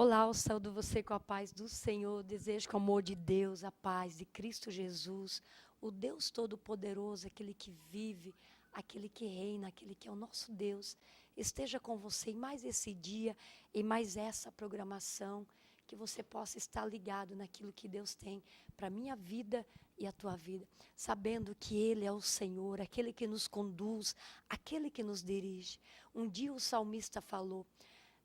Olá, eu saúdo você com a paz do Senhor. Desejo que o amor de Deus, a paz de Cristo Jesus, o Deus Todo-Poderoso, aquele que vive, aquele que reina, aquele que é o nosso Deus, esteja com você em mais esse dia, em mais essa programação, que você possa estar ligado naquilo que Deus tem para a minha vida e a tua vida, sabendo que Ele é o Senhor, aquele que nos conduz, aquele que nos dirige. Um dia o salmista falou: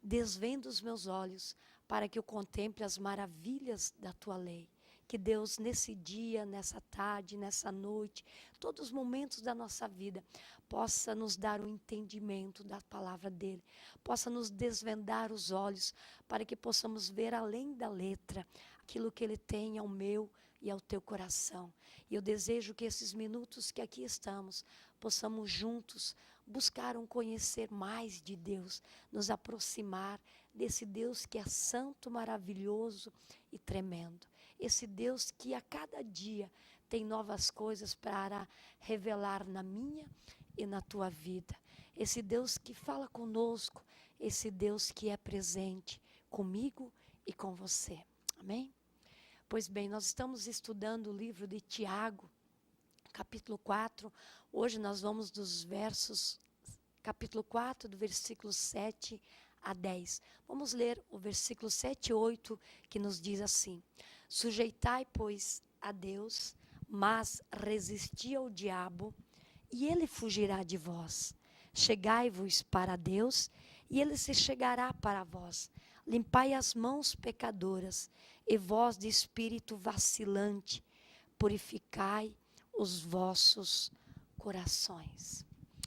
desvenda os meus olhos para que eu contemple as maravilhas da tua lei. Que Deus, nesse dia, nessa tarde, nessa noite, todos os momentos da nossa vida, possa nos dar o entendimento da palavra dEle, possa nos desvendar os olhos para que possamos ver além da letra aquilo que Ele tem ao meu e ao teu coração. E eu desejo que esses minutos que aqui estamos, possamos juntos buscar conhecer mais de Deus, nos aproximar desse Deus que é santo, maravilhoso e tremendo. Esse Deus que a cada dia tem novas coisas para revelar na minha e na tua vida. Esse Deus que fala conosco, esse Deus que é presente comigo e com você. Amém? Pois bem, nós estamos estudando o livro de Tiago, capítulo 4. Hoje nós vamos dos versos, capítulo 4, do versículo 7 a 10. Vamos ler o versículo 7 e 8, que nos diz assim: sujeitai, pois, a Deus, mas resisti ao diabo, e ele fugirá de vós. Chegai-vos para Deus, e ele se chegará para vós. Limpai as mãos pecadoras, e vós de espírito vacilante, purificai os vossos corações.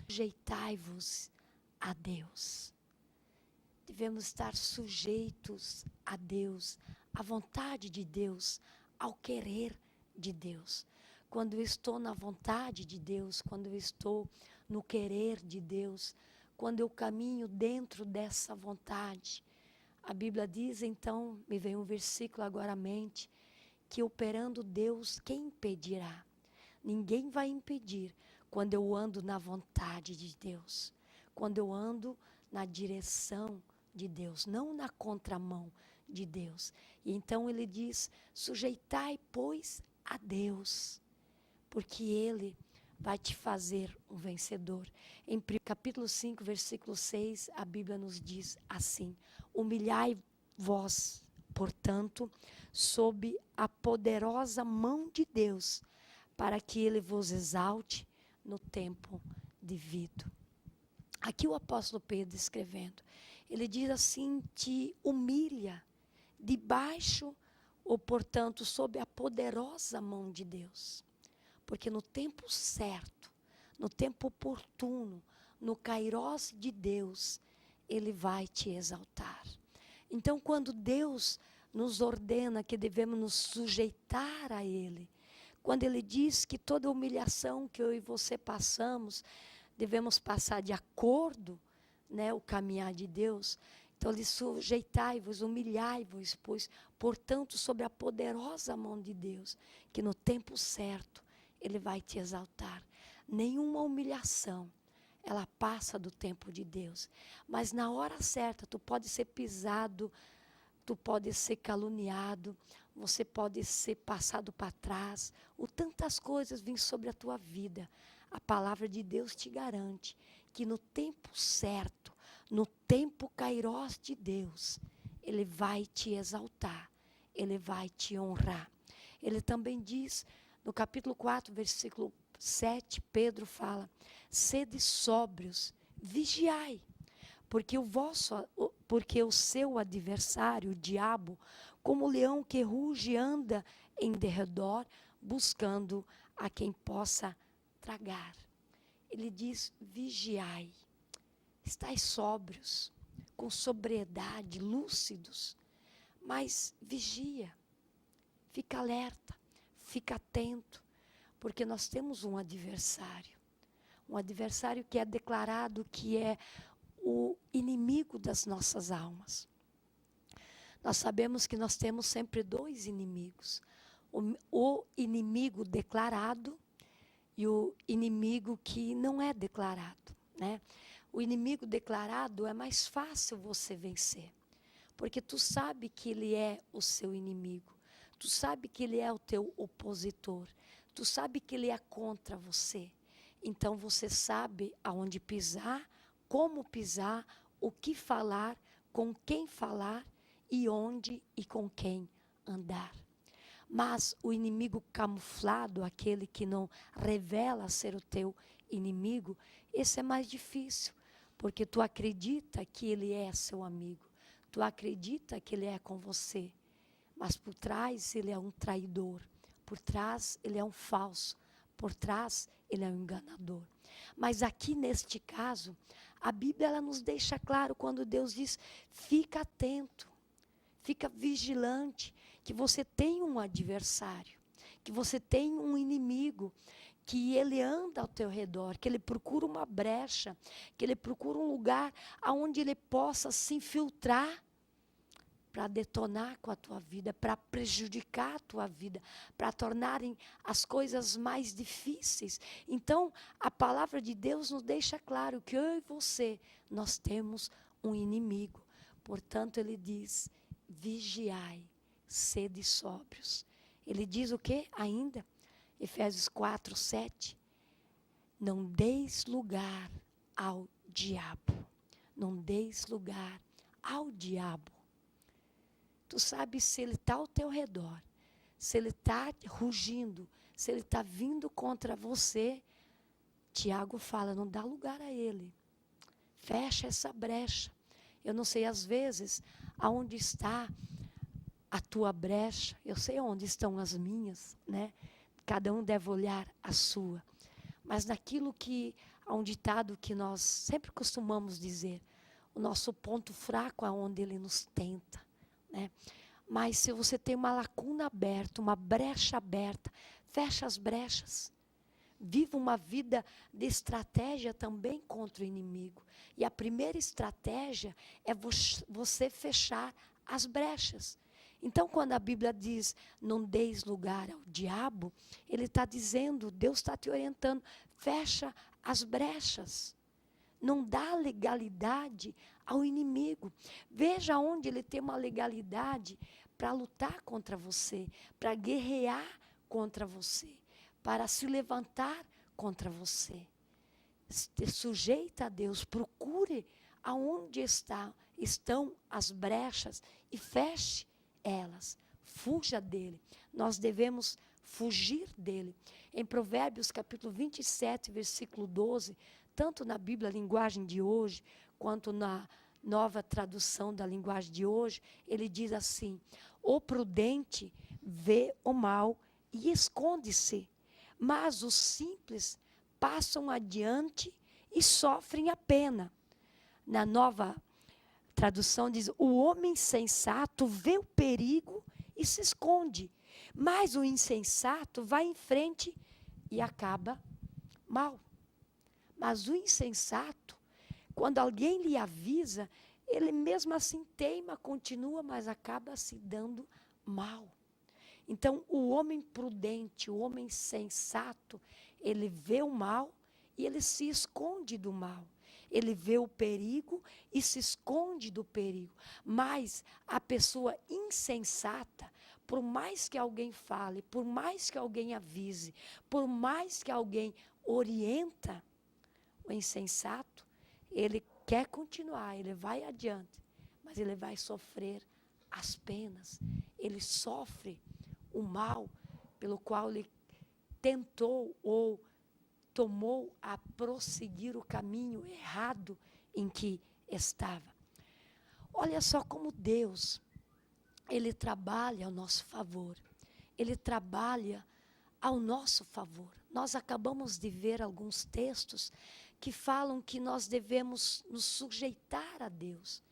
Sujeitai-vos a Deus. Devemos estar sujeitos a Deus, à vontade de Deus, ao querer de Deus. Quando eu estou na vontade de Deus, quando eu estou no querer de Deus, quando eu caminho dentro dessa vontade, a Bíblia diz, então, me vem um versículo agora à mente, que operando Deus, quem impedirá? Ninguém vai impedir quando eu ando na vontade de Deus, quando eu ando na direção de Deus, não na contramão de Deus. E então ele diz: sujeitai, pois, a Deus, porque Ele vai te fazer um vencedor. Em capítulo 5, versículo 6, a Bíblia nos diz assim: humilhai vós, portanto, sob a poderosa mão de Deus, para que Ele vos exalte no tempo devido. Aqui o apóstolo Pedro escrevendo, ele diz assim: te humilha debaixo, ou portanto, sob a poderosa mão de Deus. Porque no tempo certo, no tempo oportuno, no kairós de Deus, Ele vai te exaltar. Então, quando Deus nos ordena que devemos nos sujeitar a Ele, quando Ele diz que toda humilhação que eu e você passamos, devemos passar de acordo, né, o caminhar de Deus. Então, Ele sujeitai-vos, humilhai-vos, pois, portanto, sobre a poderosa mão de Deus, que no tempo certo, Ele vai te exaltar. Nenhuma humilhação, ela passa do tempo de Deus. Mas na hora certa, tu pode ser pisado, tu pode ser caluniado, você pode ser passado para trás, ou tantas coisas vêm sobre a tua vida. A palavra de Deus te garante que no tempo certo, no tempo kairós de Deus, Ele vai te exaltar, Ele vai te honrar. Ele também diz, no capítulo 4, versículo 7, Pedro fala: sede sóbrios, vigiai, porque o seu adversário, o diabo, como leão que ruge, anda em derredor, buscando a quem possa tragar. Ele diz: vigiai, estais sóbrios, com sobriedade, lúcidos, mas vigia, fica alerta, fica atento, porque nós temos um adversário que é declarado que é o inimigo das nossas almas. Nós sabemos que nós temos sempre dois inimigos: o inimigo declarado e o inimigo que não é declarado, né? O inimigo declarado é mais fácil você vencer, Porque tu sabe que ele é o seu inimigo. Tu sabe que ele é o teu opositor. Tu sabe que ele é contra você. Então você sabe aonde pisar, como pisar, o que falar, com quem falar e onde e com quem andar. Mas o inimigo camuflado, aquele que não revela ser o teu inimigo, esse é mais difícil, porque tu acredita que ele é seu amigo, tu acredita que ele é com você, mas por trás ele é um traidor, por trás ele é um falso, por trás ele é um enganador. Mas aqui neste caso, a Bíblia ela nos deixa claro quando Deus diz, fica atento, fica vigilante, que você tem um adversário, que você tem um inimigo, que ele anda ao teu redor, que ele procura uma brecha, que ele procura um lugar onde ele possa se infiltrar para detonar com a tua vida, para prejudicar a tua vida, para tornarem as coisas mais difíceis. Então, a palavra de Deus nos deixa claro que eu e você, nós temos um inimigo. Portanto, ele diz, vigiai, sede sóbrios. Ele diz o que ainda? Efésios 4, 7. Não deis lugar ao diabo. Não deis lugar ao diabo. Tu sabes se ele está ao teu redor, se ele está rugindo, se ele está vindo contra você. Tiago fala, não dá lugar a ele. Fecha essa brecha. Eu não sei, às vezes, aonde está a tua brecha, eu sei onde estão as minhas, né? Cada um deve olhar a sua. Mas naquilo que, há um ditado que nós sempre costumamos dizer, o nosso ponto fraco é onde ele nos tenta, né? Mas se você tem uma lacuna aberta, uma brecha aberta, fecha as brechas. Viva uma vida de estratégia também contra o inimigo. E a primeira estratégia é você fechar as brechas. Então, quando a Bíblia diz, não deis lugar ao diabo, ele está dizendo, Deus está te orientando, fecha as brechas. Não dá legalidade ao inimigo. Veja onde ele tem uma legalidade para lutar contra você, para guerrear contra você, para se levantar contra você. Se sujeita a Deus, procure aonde estão as brechas e feche elas. Fuja dele. Nós devemos fugir dele. Em Provérbios capítulo 27, versículo 12, tanto na Bíblia, a linguagem de hoje, quanto na nova tradução da linguagem de hoje, ele diz assim, o prudente vê o mal e esconde-se, mas os simples passam adiante e sofrem a pena. Na nova tradução diz, o homem sensato vê o perigo e se esconde, mas o insensato vai em frente e acaba mal. Mas o insensato, quando alguém lhe avisa, ele mesmo assim teima, continua, mas acaba se dando mal. Então, o homem prudente, o homem sensato, ele vê o mal e ele se esconde do mal. Ele vê o perigo e se esconde do perigo. Mas a pessoa insensata, por mais que alguém fale, por mais que alguém avise, por mais que alguém orienta, o insensato, ele quer continuar, ele vai adiante, mas ele vai sofrer as penas. Ele sofre o mal pelo qual ele tentou ou tomou a prosseguir o caminho errado em que estava. Olha só como Deus, ele trabalha ao nosso favor. Ele trabalha ao nosso favor. Nós acabamos de ver alguns textos que falam que nós devemos nos sujeitar a Deus.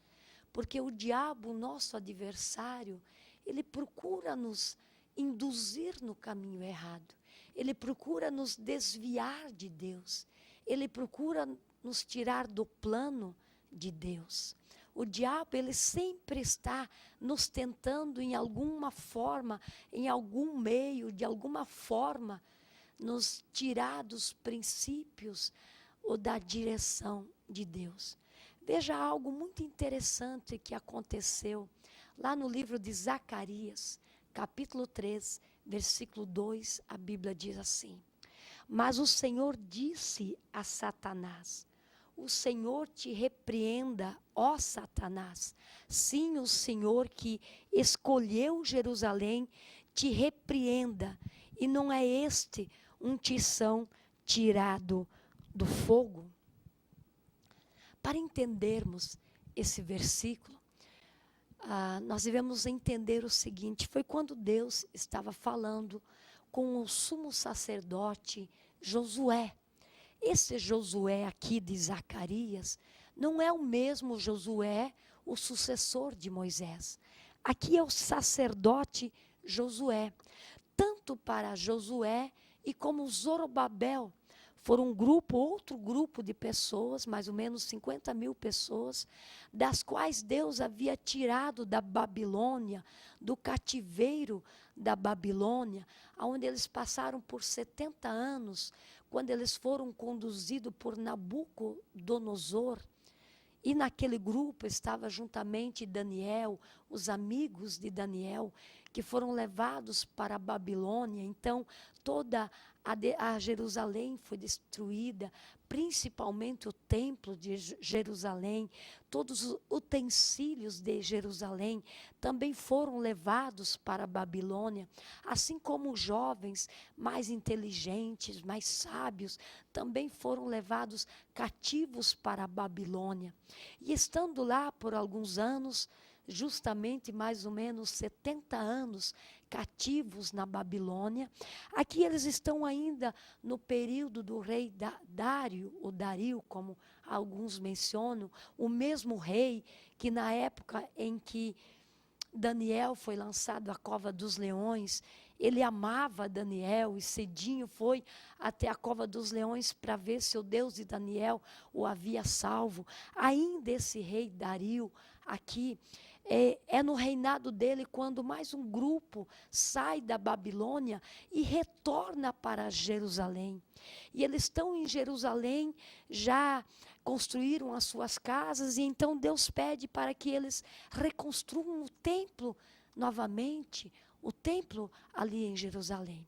Porque o diabo, nosso adversário, ele procura nos induzir no caminho errado. Ele procura nos desviar de Deus. Ele procura nos tirar do plano de Deus. O diabo, ele sempre está nos tentando em alguma forma, em algum meio, de alguma forma, nos tirar dos princípios ou da direção de Deus. Veja algo muito interessante que aconteceu lá no livro de Zacarias, capítulo 3, versículo 2, a Bíblia diz assim: Mas o Senhor disse a Satanás: O Senhor te repreenda, ó Satanás. Sim, o Senhor que escolheu Jerusalém te repreenda. E não é este um tição tirado do fogo? Para entendermos esse versículo, nós devemos entender o seguinte: foi quando Deus estava falando com o sumo sacerdote Josué. Esse Josué aqui de Zacarias não é o mesmo Josué, o sucessor de Moisés. Aqui é o sacerdote Josué. Tanto para Josué e como Zorobabel, foram outro grupo de pessoas, mais ou menos 50.000 pessoas, das quais Deus havia tirado da Babilônia, do cativeiro da Babilônia, onde eles passaram por 70 anos, quando eles foram conduzidos por Nabucodonosor. E naquele grupo estava juntamente Daniel, os amigos de Daniel, que foram levados para a Babilônia. Então, toda a Jerusalém foi destruída, principalmente o templo de Jerusalém, todos os utensílios de Jerusalém também foram levados para a Babilônia, assim como os jovens mais inteligentes, mais sábios, também foram levados cativos para a Babilônia. E estando lá por alguns anos, justamente mais ou menos 70 anos cativos na Babilônia, aqui eles estão ainda no período do rei Dário, ou Dario, como alguns mencionam, o mesmo rei que na época em que Daniel foi lançado à cova dos leões, ele amava Daniel e cedinho foi até a cova dos leões para ver se o Deus de Daniel o havia salvo. Ainda esse rei Dario aqui, é no reinado dele quando mais um grupo sai da Babilônia e retorna para Jerusalém. E eles estão em Jerusalém, já construíram as suas casas, e então Deus pede para que eles reconstruam o templo novamente, o templo ali em Jerusalém.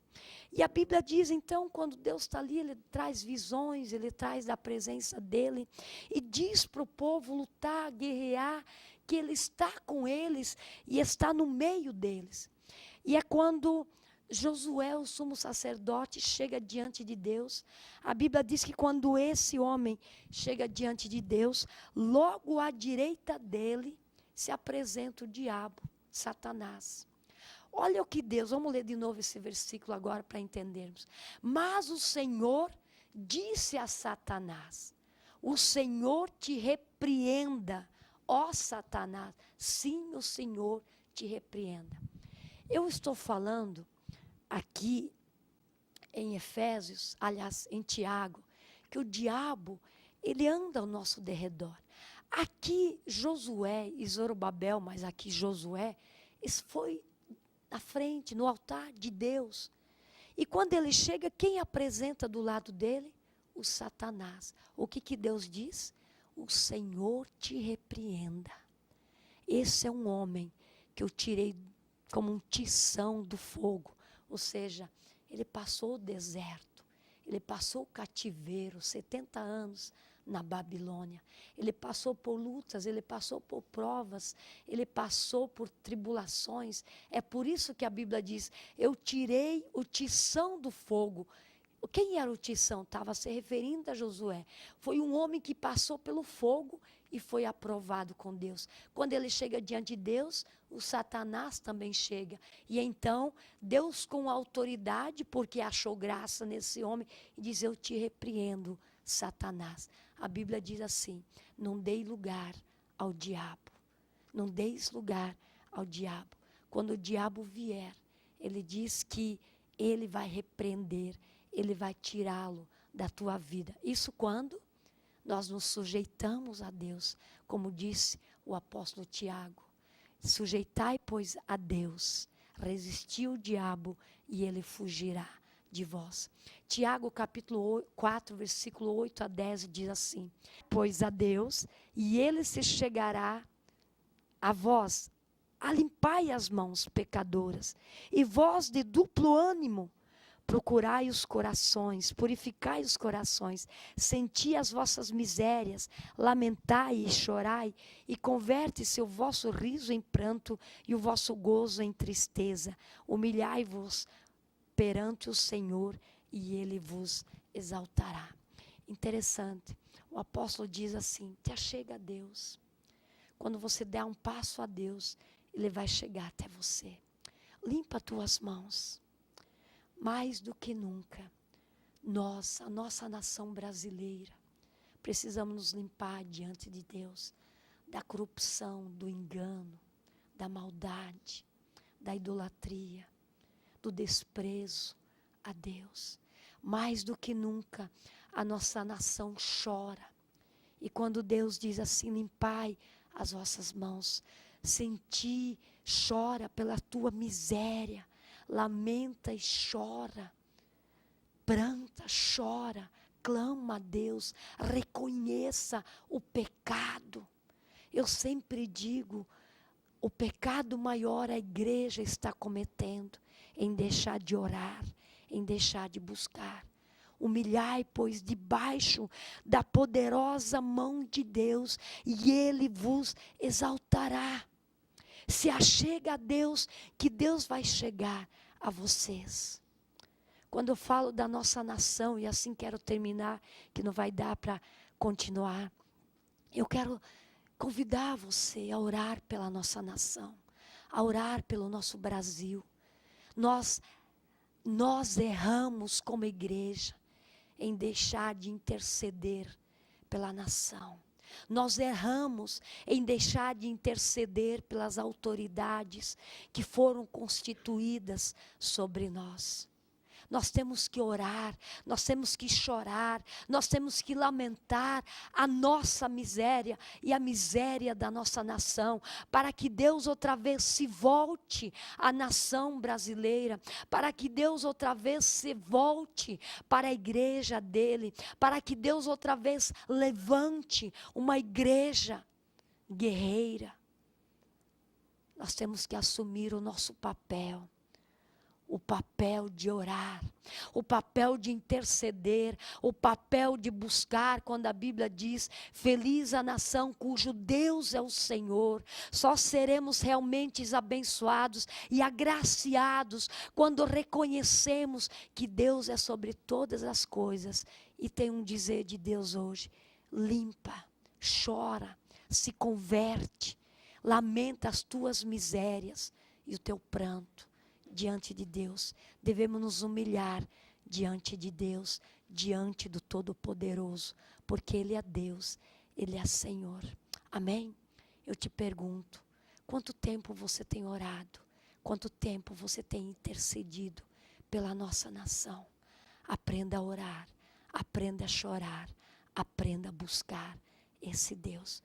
E a Bíblia diz então, quando Deus está ali, Ele traz visões, Ele traz da presença dEle, e diz para o povo lutar, guerrear, que Ele está com eles e está no meio deles. E é quando Josué, o sumo sacerdote, chega diante de Deus. A Bíblia diz que quando esse homem chega diante de Deus, logo à direita dele se apresenta o diabo, Satanás. Olha o que Deus, vamos ler de novo esse versículo agora para entendermos. Mas o Senhor disse a Satanás: O Senhor te repreenda, ó Satanás. Sim, o Senhor te repreenda. Eu estou falando aqui em Efésios, aliás, em Tiago, que o diabo, ele anda ao nosso derredor. Aqui Josué e Zorobabel, mas aqui Josué, isso foi na frente, no altar de Deus. E quando ele chega, quem apresenta do lado dele? O Satanás. O que Deus diz? O Senhor te repreenda. Esse é um homem que eu tirei como um tição do fogo. Ou seja, ele passou o deserto, ele passou o cativeiro, 70 anos na Babilônia. Ele passou por lutas, ele passou por provas, ele passou por tribulações. É por isso que a Bíblia diz: eu tirei o tição do fogo. Quem era o tição? Estava se referindo a Josué. Foi um homem que passou pelo fogo e foi aprovado com Deus. Quando ele chega diante de Deus, o Satanás também chega. E então, Deus com autoridade, porque achou graça nesse homem, e diz: eu te repreendo, Satanás. A Bíblia diz assim: não dei lugar ao diabo. Não deis lugar ao diabo. Quando o diabo vier, ele diz que ele vai repreender, ele vai tirá-lo da tua vida. Isso quando nós nos sujeitamos a Deus, como disse o apóstolo Tiago. Sujeitai, pois, a Deus, resisti o diabo e ele fugirá. de vós. Tiago capítulo 4, versículo 8 a 10 diz assim: pois a Deus, e ele se chegará a vós, alimpai as mãos pecadoras, e vós de duplo ânimo, procurai os corações, purificai os corações, senti as vossas misérias, lamentai e chorai, e converte-se o vosso riso em pranto e o vosso gozo em tristeza. Humilhai-vos perante o Senhor, e Ele vos exaltará. Interessante, o apóstolo diz assim: te achega a Deus. Quando você der um passo a Deus, Ele vai chegar até você. Limpa tuas mãos. Mais do que nunca, nós, a nossa nação brasileira, precisamos nos limpar diante de Deus da corrupção, do engano, da maldade, da idolatria, do desprezo a Deus. Mais do que nunca, a nossa nação chora. E quando Deus diz assim: limpai as vossas mãos, senti, chora pela tua miséria, lamenta e chora, pranto, chora, clama a Deus, reconheça o pecado. Eu sempre digo, o pecado maior a igreja está cometendo em deixar de orar, em deixar de buscar. Humilhai, pois, debaixo da poderosa mão de Deus, e Ele vos exaltará. Se achega a Deus, que Deus vai chegar a vocês. Quando eu falo da nossa nação, e assim quero terminar, que não vai dar para continuar, eu quero convidar você a orar pela nossa nação, a orar pelo nosso Brasil. Nós erramos como igreja em deixar de interceder pela nação. Nós erramos em deixar de interceder pelas autoridades que foram constituídas sobre nós. Nós temos que orar, nós temos que chorar, nós temos que lamentar a nossa miséria e a miséria da nossa nação, para que Deus outra vez se volte à nação brasileira, para que Deus outra vez se volte para a igreja dele, para que Deus outra vez levante uma igreja guerreira. Nós temos que assumir o nosso papel. O papel de orar, o papel de interceder, o papel de buscar, quando a Bíblia diz: feliz a nação cujo Deus é o Senhor. Só seremos realmente abençoados e agraciados quando reconhecemos que Deus é sobre todas as coisas. E tem um dizer de Deus hoje: limpa, chora, se converte, lamenta as tuas misérias e o teu pranto. Diante de Deus, devemos nos humilhar diante de Deus, diante do Todo-Poderoso, porque Ele é Deus, Ele é Senhor. Amém? Eu te pergunto, quanto tempo você tem orado? Quanto tempo você tem intercedido pela nossa nação? Aprenda a orar, aprenda a chorar, aprenda a buscar esse Deus.